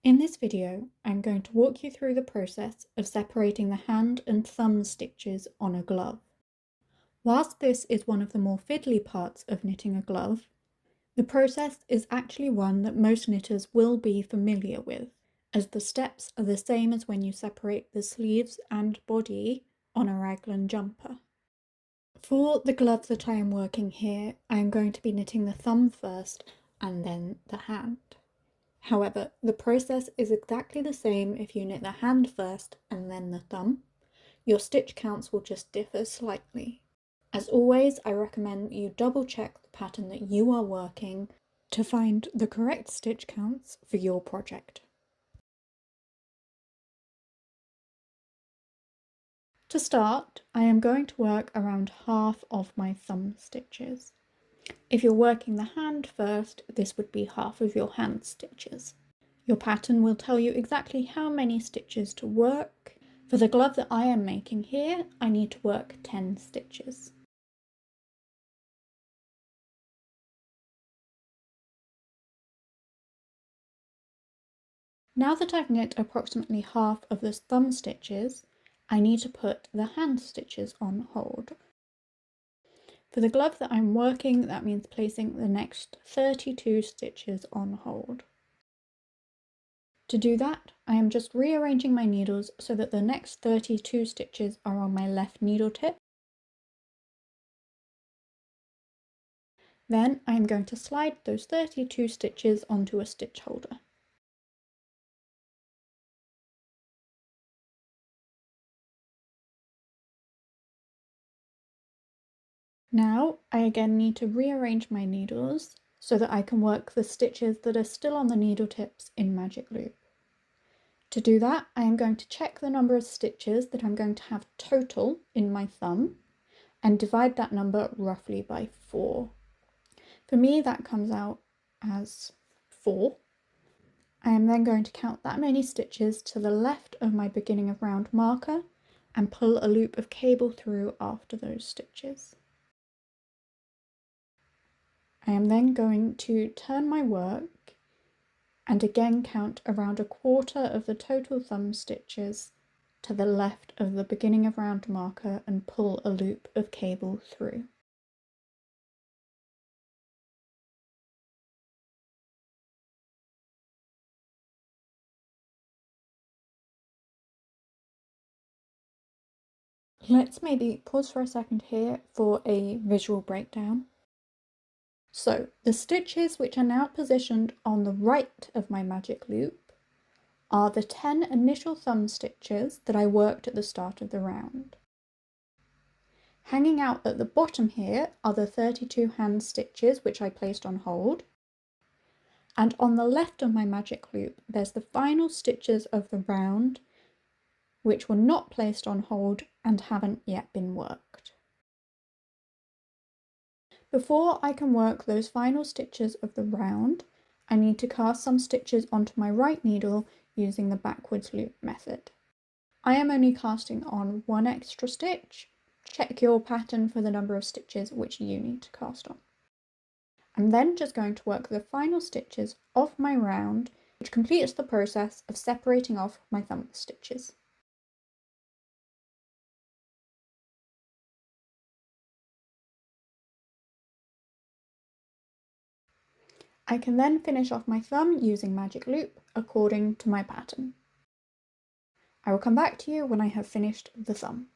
In this video, I'm going to walk you through the process of separating the hand and thumb stitches on a glove. Whilst this is one of the more fiddly parts of knitting a glove, the process is actually one that most knitters will be familiar with, as the steps are the same as when you separate the sleeves and body on a raglan jumper. For the glove that I am working here, I am going to be knitting the thumb first and then the hand. However, the process is exactly the same if you knit the hand first and then the thumb. Your stitch counts will just differ slightly. As always, I recommend you double check the pattern that you are working to find the correct stitch counts for your project. To start, I am going to work around half of my thumb stitches. If you're working the hand first, this would be half of your hand stitches. Your pattern will tell you exactly how many stitches to work. For the glove that I am making here, I need to work 10 stitches. Now that I've knit approximately half of the thumb stitches, I need to put the hand stitches on hold. For the glove that I'm working, that means placing the next 32 stitches on hold. To do that, I am just rearranging my needles so that the next 32 stitches are on my left needle tip. Then I am going to slide those 32 stitches onto a stitch holder. Now I again need to rearrange my needles so that I can work the stitches that are still on the needle tips in magic loop. To do that, I am going to check the number of stitches that I'm going to have total in my thumb and divide that number roughly by 4. For me, that comes out as 4. I am then going to count that many stitches to the left of my beginning of round marker and pull a loop of cable through after those stitches. I am then going to turn my work and again count around a quarter of the total thumb stitches to the left of the beginning of round marker and pull a loop of cable through. Let's maybe pause for a second here for a visual breakdown. So the stitches which are now positioned on the right of my magic loop are the 10 initial thumb stitches that I worked at the start of the round. Hanging out at the bottom here are the 32 hand stitches which I placed on hold, and on the left of my magic loop there's the final stitches of the round which were not placed on hold and haven't yet been worked. Before I can work those final stitches of the round, I need to cast some stitches onto my right needle using the backwards loop method. I am only casting on 1 extra stitch. Check your pattern for the number of stitches which you need to cast on. I'm then just going to work the final stitches of my round, which completes the process of separating off my thumb stitches. I can then finish off my thumb using magic loop according to my pattern. I will come back to you when I have finished the thumb.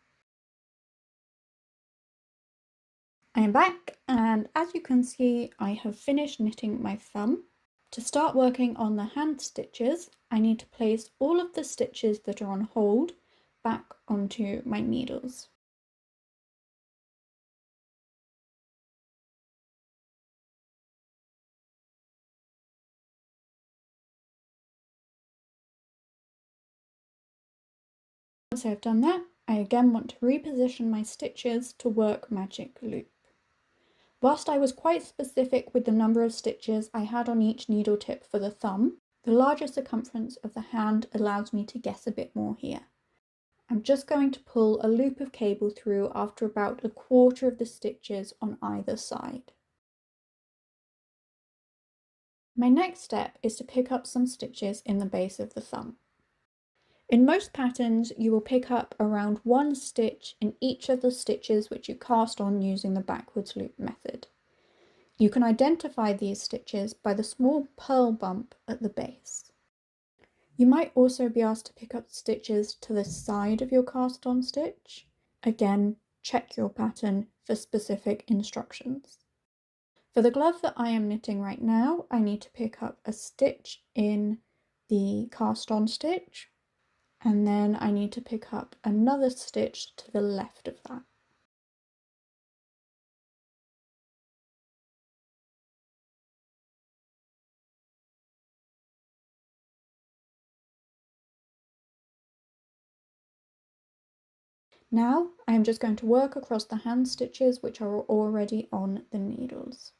I am back, and as you can see, I have finished knitting my thumb. To start working on the hand stitches, I need to place all of the stitches that are on hold back onto my needles. Once I've done that, I again want to reposition my stitches to work magic loop. Whilst I was quite specific with the number of stitches I had on each needle tip for the thumb, the larger circumference of the hand allows me to guess a bit more here. I'm just going to pull a loop of cable through after about a quarter of the stitches on either side. My next step is to pick up some stitches in the base of the thumb. In most patterns, you will pick up around 1 stitch in each of the stitches which you cast on using the backwards loop method. You can identify these stitches by the small purl bump at the base. You might also be asked to pick up stitches to the side of your cast on stitch. Again, check your pattern for specific instructions. For the glove that I am knitting right now, I need to pick up a stitch in the cast on stitch, and then I need to pick up another stitch to the left of that. Now I am just going to work across the hand stitches which are already on the needles.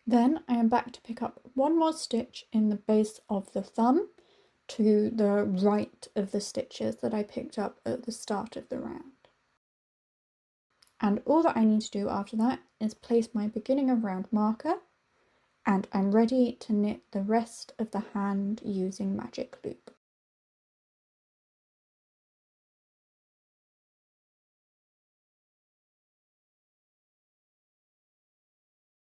Then I am back to pick up one more stitch in the base of the thumb to the right of the stitches that I picked up at the start of the round. And all that I need to do after that is place my beginning of round marker, and I'm ready to knit the rest of the hand using magic loop.